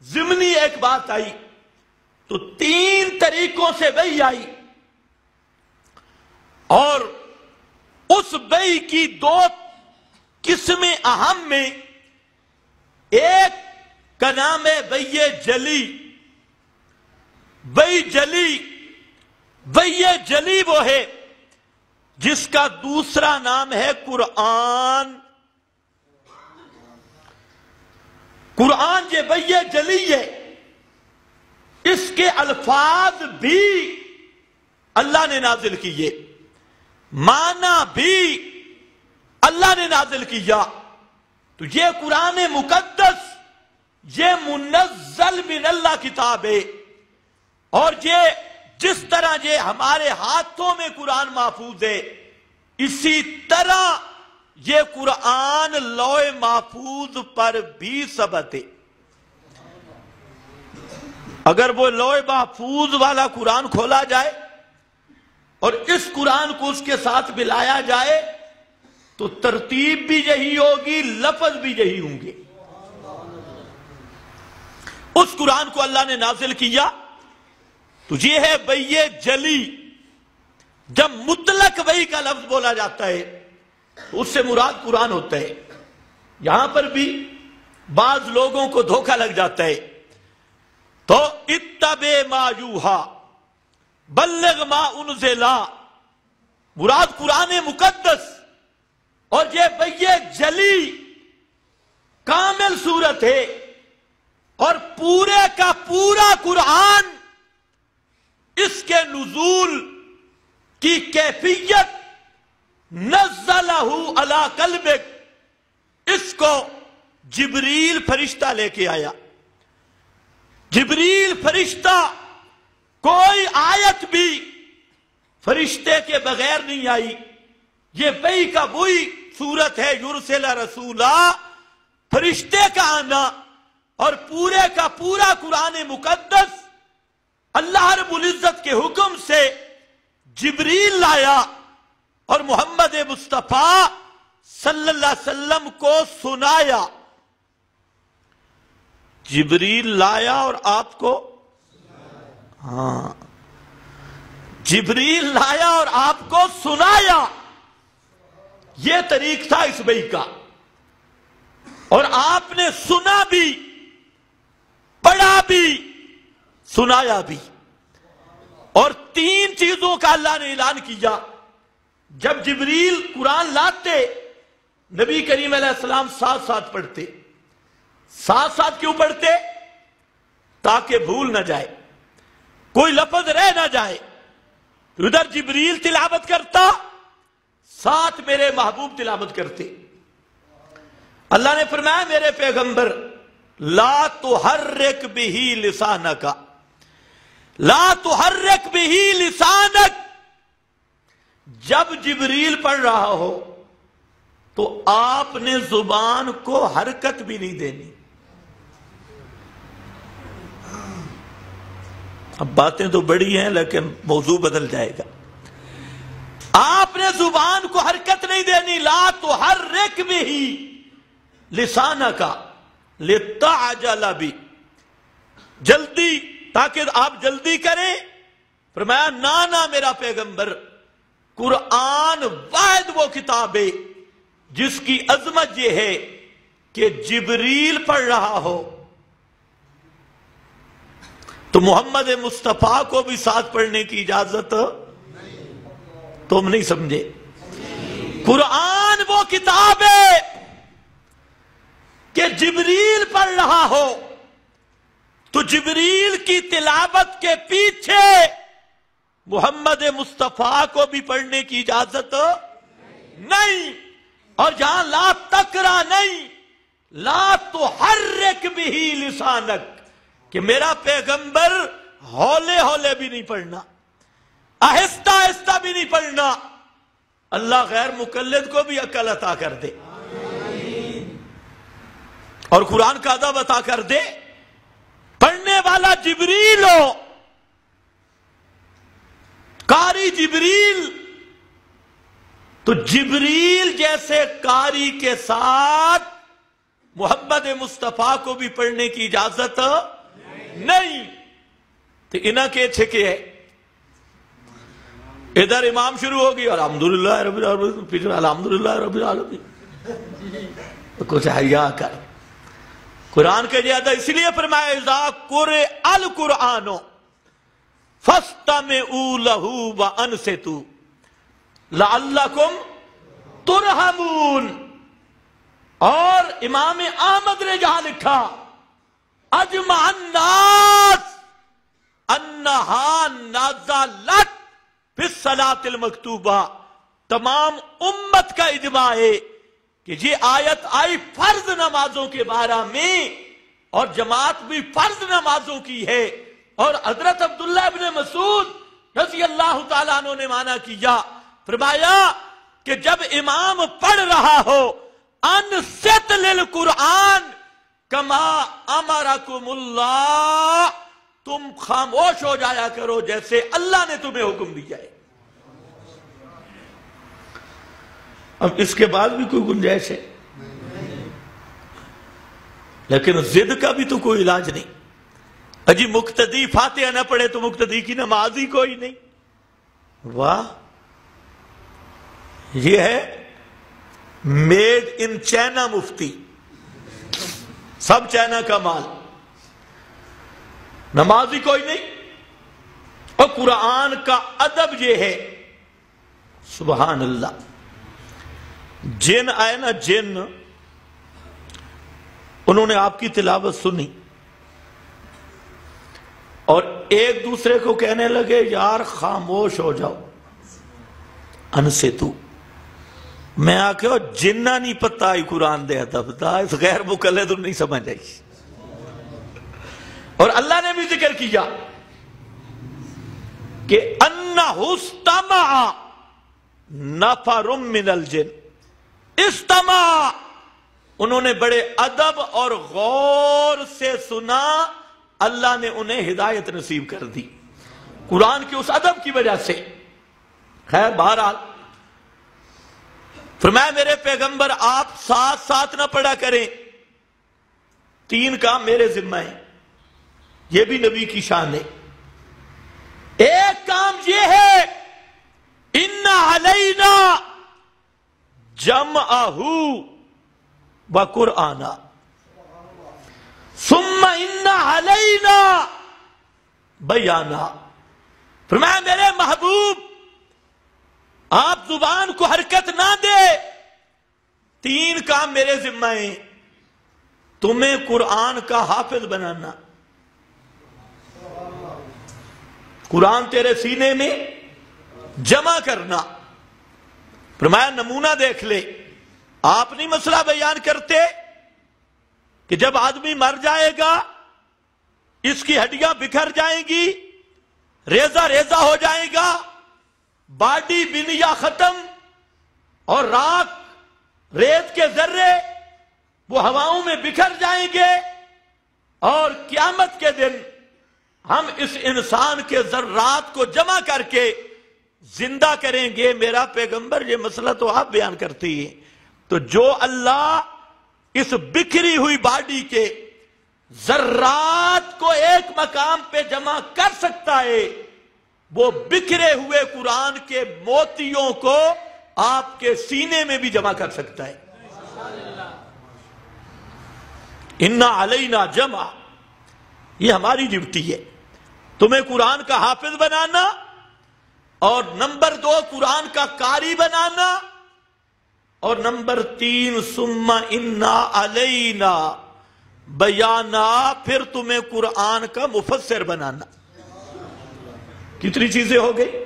ضمنی ایک بات آئی تو 3 طریقوں سے وحی آئی، اور اس وحی کی 2 قسمیں اہم میں ایک کا نام ہے وحی جلی۔ وحی جلی وہ ہے جس کا دوسرا نام ہے قرآن۔ قرآن یہ وحی جلی ہے، اس کے الفاظ بھی اللہ نے نازل کیے، معنی بھی اللہ نے نازل کیا۔ تو یہ قرآن مقدس یہ منزل من اللہ کتاب ہے، اور یہ جس طرح یہ ہمارے ہاتھوں میں قرآن محفوظ ہے، اسی طرح یہ قرآن لوح محفوظ پر بھی ثبت ہے۔ اگر وہ لوح محفوظ والا قرآن کھولا جائے اور اس قرآن کو اس کے ساتھ ملایا جائے تو ترتیب بھی یہی ہوگی، لفظ بھی یہی ہوں گے۔ اس قرآن کو اللہ نے نازل کیا تو یہ ہے وحی جلی۔ جب مطلق وحی کا لفظ بولا جاتا ہے تو اس سے مراد قرآن ہوتا ہے۔ یہاں پر بھی بعض لوگوں کو دھوکہ لگ جاتا ہے، تو اتبع ما یوحی بلغ ما انزل، مراد قرآن مقدس، اور یہ وحی جلی کامل صورت ہے، اور پورے کا پورا قرآن اس کے نزول کی کیفیت نزلہ علی قلبک، اس کو جبریل فرشتہ لے کے آیا۔ جبریل فرشتہ، کوئی آیت بھی فرشتے کے بغیر نہیں آئی۔ یہ وحی کا وہی صورت ہے، یرسل رسولا، فرشتے کا آنا، اور پورے کا پورا قرآن مقدس اللہ رب العزت کے حکم سے جبریل لایا اور محمد مصطفیٰ صلی اللہ علیہ وسلم کو سنایا۔ جبریل لایا اور آپ کو، ہاں، جبریل لایا اور آپ کو سنایا۔ یہ طریق تھا اس وحی کا، اور آپ نے سنا بھی، پڑھا بھی، سنایا بھی۔ اور 3 چیزوں کا اللہ نے اعلان کیا۔ جب جبریل قرآن لاتے، نبی کریم علیہ السلام ساتھ ساتھ پڑھتے۔ ساتھ ساتھ کیوں پڑھتے؟ تاکہ بھول نہ جائے، کوئی لفظ رہ نہ جائے۔ ادھر جبریل تلاوت کرتا، ساتھ میرے محبوب تلاوت کرتے۔ اللہ نے فرمایا میرے پیغمبر لا تحرک بہ لسانک، لا تحرک بہ لسانک، جب جبریل پڑھ رہا ہو تو آپ نے زبان کو حرکت بھی نہیں دینی۔ اب باتیں تو بڑی ہیں لیکن موضوع بدل جائے گا۔ آپ نے زبان کو حرکت نہیں دینی۔ لا تحرک بہ لسانک لتعجل بہ، جلدی، تاکہ آپ جلدی کریں۔ فرمایا نانا میرا پیغمبر، قرآن واحد وہ کتاب ہے جس کی عظمت یہ ہے کہ جبریل پڑھ رہا ہو تو محمد مصطفیٰ کو بھی ساتھ پڑھنے کی اجازت تم نہیں سمجھے۔ قرآن وہ کتاب ہے کہ جبریل پڑھ رہا ہو تو جبریل کی تلاوت کے پیچھے محمد مصطفیٰ کو بھی پڑھنے کی اجازت نہیں۔ اور جہاں لا تقرا نہیں، لا تحرک بہ لسانک، کہ میرا پیغمبر ہولے ہولے بھی نہیں پڑھنا، آہستہ آہستہ بھی نہیں پڑھنا۔ اللہ غیر مقلد کو بھی عقل عطا کر دے اور قرآن کا ادب عطا کر دے۔ پڑھنے والا جبریل ہو، قاری جبریل، تو جبریل جیسے قاری کے ساتھ محمد مصطفیٰ کو بھی پڑھنے کی اجازت نہیں تو انہاں کے چھکے ہے ادھر امام شروع ہوگی الحمدللہ رب العالمین پیچھے الحمدللہ رب العالمین کچھ حیا کر قرآن کے جیادہ اس لیے فرمایا اذا قرئ القرآن فاستمعوا له وانصتوا لعلکم ترحمون. اور امام احمد نے جہاں لکھا اجمع الناس انہا نزلت فی الصلاۃ المکتوبہ، تمام امت کا اجماع ہے کہ یہ آیت آئی فرض نمازوں کے بارے میں اور جماعت بھی فرض نمازوں کی ہے. اور حضرت عبداللہ ابن مسعود رضی اللہ تعالیٰ عنہ نے معنی کیا، فرمایا کہ جب امام پڑھ رہا ہو انصت للقرآن کما امرکم اللہ، تم خاموش ہو جایا کرو جیسے اللہ نے تمہیں حکم دیا ہے. اب اس کے بعد بھی کوئی گنجائش ہے، لیکن ضد کا بھی تو کوئی علاج نہیں. اجی مقتدی فاتحہ نہ پڑھے تو مقتدی کی نماز ہی کوئی نہیں. واہ، یہ ہے made in China Mufti, sub China کا مال، نماز ہی کوئی نہیں. اور قرآن کا ادب یہ ہے، سبحان اللہ. جن آئے نا جن، انہوں نے آپ کی تلاوت سنی اور ایک دوسرے کو کہنے لگے یار خاموش ہو جاؤ انصتو. میں آکھو جنہ نہیں پتہ آئی قرآن دے ادب دا، اس غیر مقلد نہیں سمجھ آئی. اور اللہ نے بھی ذکر کیا کہ انہ استمع نفر من الجن، استمع، انہوں نے بڑے ادب اور غور سے سنا، اللہ نے انہیں ہدایت نصیب کر دی قرآن کے اس ادب کی وجہ سے. خیر بہرحال فرمایا میرے پیغمبر آپ ساتھ ساتھ نہ پڑھا کریں، 3 کام میرے ذمہ ہیں، یہ بھی نبی کی شان ہے. ایک کام یہ ہے ان علینا جمعہ و قرآنا ثم ان علینا بیانا. فرمایا میرے محبوب آپ زبان کو حرکت نہ دے، 3 کام میرے ذمہ ہیں، تمہیں قرآن کا حافظ بنانا، قرآن تیرے سینے میں جمع کرنا. فرمایا نمونہ دیکھ لے، آپ نہیں مسئلہ بیان کرتے کہ جب آدمی مر جائے گا اس کی ہڈیاں بکھر جائیں گی، ریزہ ریزہ ہو جائے گا، باڈی بنیا ختم، اور راک ریت کے ذرے وہ ہواؤں میں بکھر جائیں گے، اور قیامت کے دن ہم اس انسان کے ذرات کو جمع کر کے زندہ کریں گے. میرا پیغمبر یہ مسئلہ تو آپ بیان کرتی ہیں. تو جو اللہ اس بکھری ہوئی باڈی کے ذرات کو ایک مقام پہ جمع کر سکتا ہے، وہ بکھرے ہوئے قرآن کے موتیوں کو آپ کے سینے میں بھی جمع کر سکتا ہے. انا علینا جمع، یہ ہماری ڈیوٹی ہے، تمہیں قرآن کا حافظ بنانا، اور نمبر 2 قرآن کا قاری بنانا، اور نمبر 3 ثم انا علینا بیانا، پھر تمہیں قرآن کا مفسر بنانا. کتنی چیزیں ہو گئی؟